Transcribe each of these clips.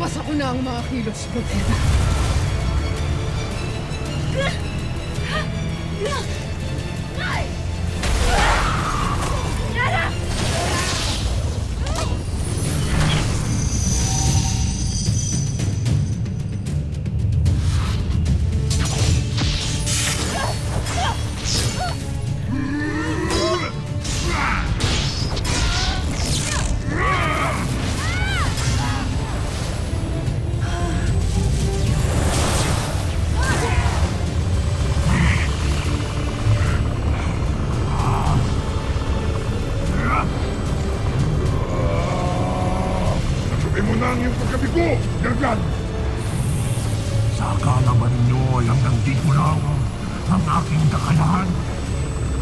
Nabasa ko na ang mga kilos mo, Tera. Nasabay mo na ang iyong pagkabigo, Gargan! Sa akala ba ninyo ay hanggang dito lang ang aking kakayahan?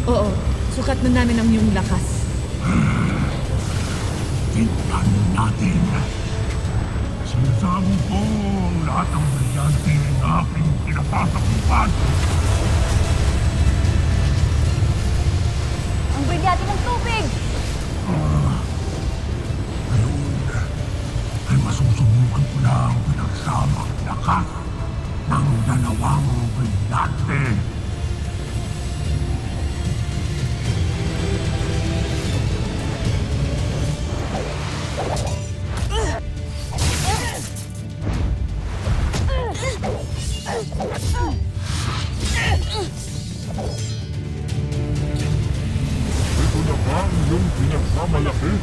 Oo, sukat na namin ang iyong lakas. Tingnan natin. Sinasabi ko ang lahat ng brilyante na aking pinapasakupad. Ang brilyante ng tubig! Ngayon ay masusubukan ko lang pinagsamang lakas ng dalawang brilyante. Ito na ba ang iyong pinagmamalaki?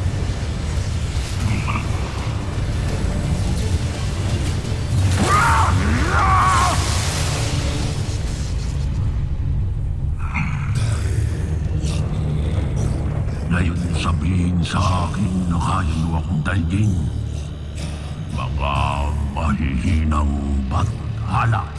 Ngayon sabihin sa akin na kaya mo akong daigin. Mga mahihinang bathala.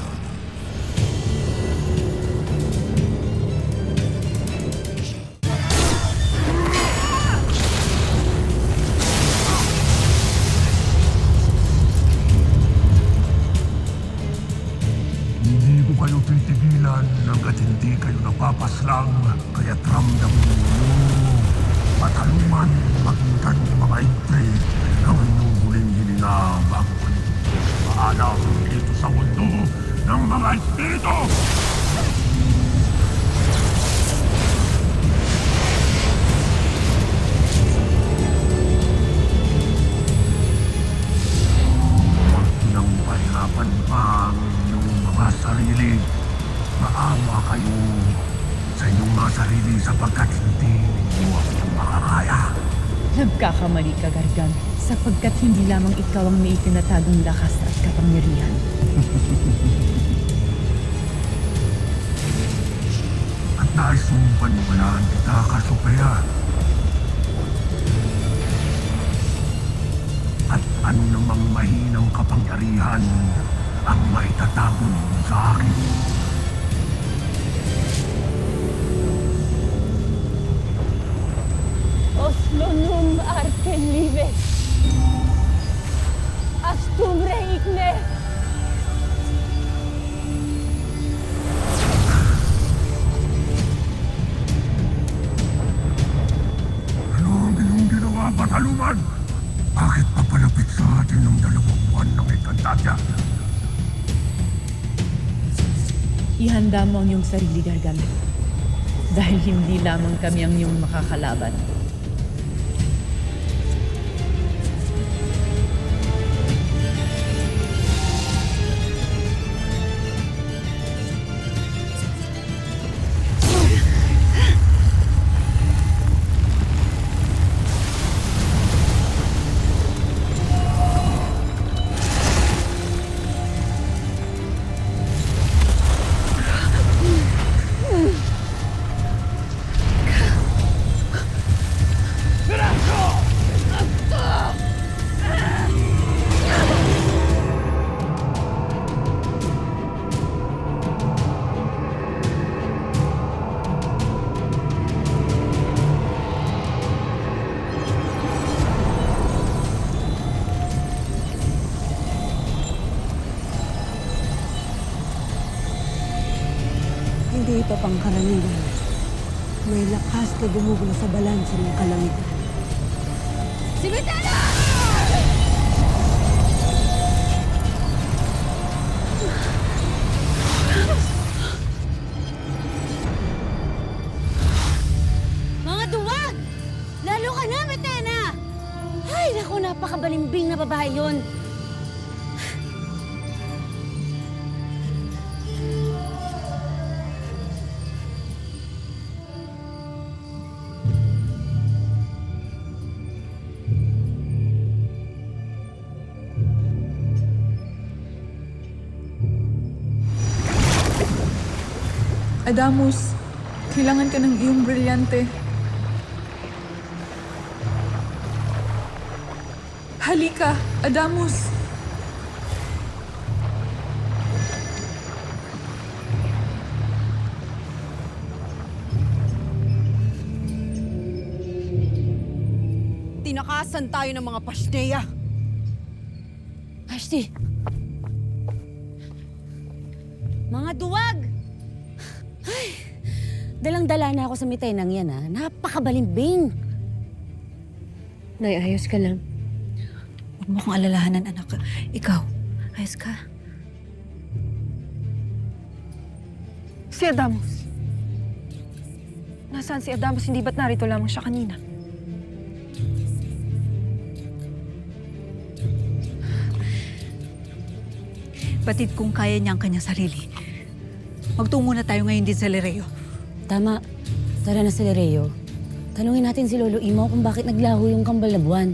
Hindi ko kayo titigilan hanggat hindi kayo napapaslang, kaya't ramdamin ninyo. Pataluman, magintan ng mga intre ang inyong huling hininga bago kayo maalam dito sa mundo ng mga espiritu! Huwag nang pahirapan pa ang inyong mga sarili. Maawa kayo sa inyong mga sarili sapagkat hindi ninyo ako makakaya. Nagkakamali ka, Gargan, sapagkat hindi lamang ikaw ang may itinatagong lakas at kapangyarihan. At nais mong paniwalaan kita, Kasupaya. At ano namang mahinang kapangyarihan ang maitatago mo sa akin? Oslonum arten live. Astumbre igne. Ano ang iyong ginawa, Pataluman? Bakit papalapit sa atin ng 2 buwan ng ikantadya? Ihanda mo ang iyong sarili, Gargan. Dahil hindi lamang kami ang iyong makakalaban. Hindi ito pangkaraniwan. May lakas na gumugula sa balanse ng kalangitan. Si Vitala! Adamus, kailangan ka ng iyong brilyante. Halika, Adamus! Tinakasan tayo ng mga Pasneya. Ashti! Mga duwag! Ay, dalang-dala na ako sa mitenang yan, ha? Napakabalimbing! Nay, ayos ka lang. Huwag mo kong alalahanan, anak. Ikaw, ayos ka? Si Adamus. Nasaan si Adamus? Hindi ba't narito lamang siya kanina? Batid kung kaya niya ang kanyang sarili. Magtungo na tayo ngayon din sa Lereo. Tama. Tara na sa Lereo. Tanungin natin si Lolo Imaw kung bakit naglaho yung kambal na buwan.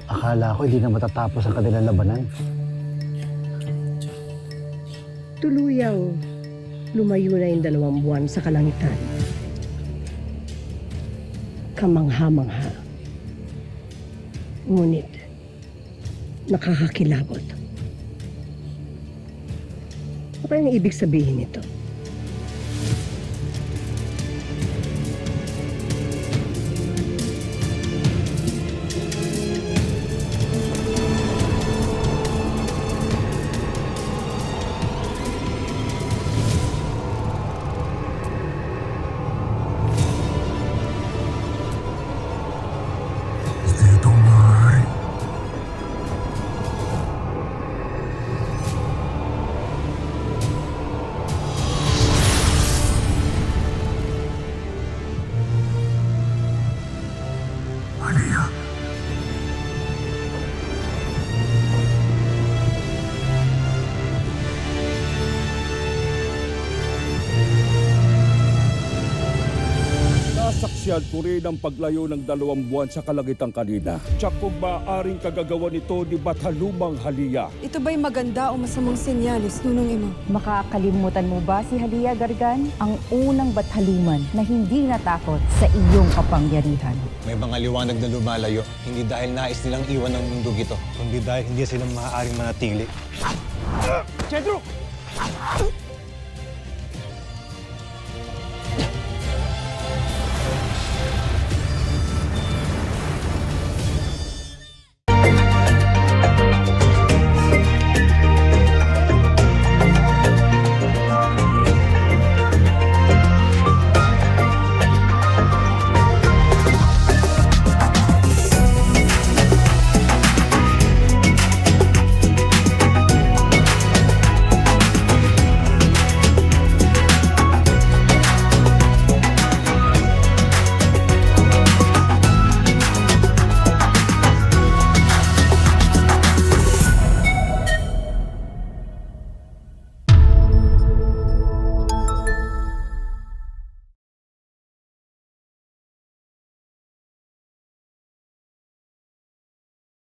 Akala ko hindi na matatapos ang kanilang labanan. Tuluyang lumayo na yung 2 buwan sa kalangitan. Kamangha-mangha. Ngunit, nakakakilabot. Ano yung ibig sabihin nito? Dito maaari. Alia. Nasaksiyan ko rin ang paglayo ng 2 buwan sa kalangitan kanina. Tiyak kung maaaring kagagawa nito ni Batalumang Halia. Ito ba'y maganda o masamang senyales, Nunong Imo? Makakalimutan mo ba si Halia Gargan? Ang unang Bathaluman na hindi natakot sa iyong kapangyarihan. May mga liwanag na lumalayo, hindi dahil nais nilang iwan ng mundo ito, kundi dahil hindi sila maaaring manatili. Cedro!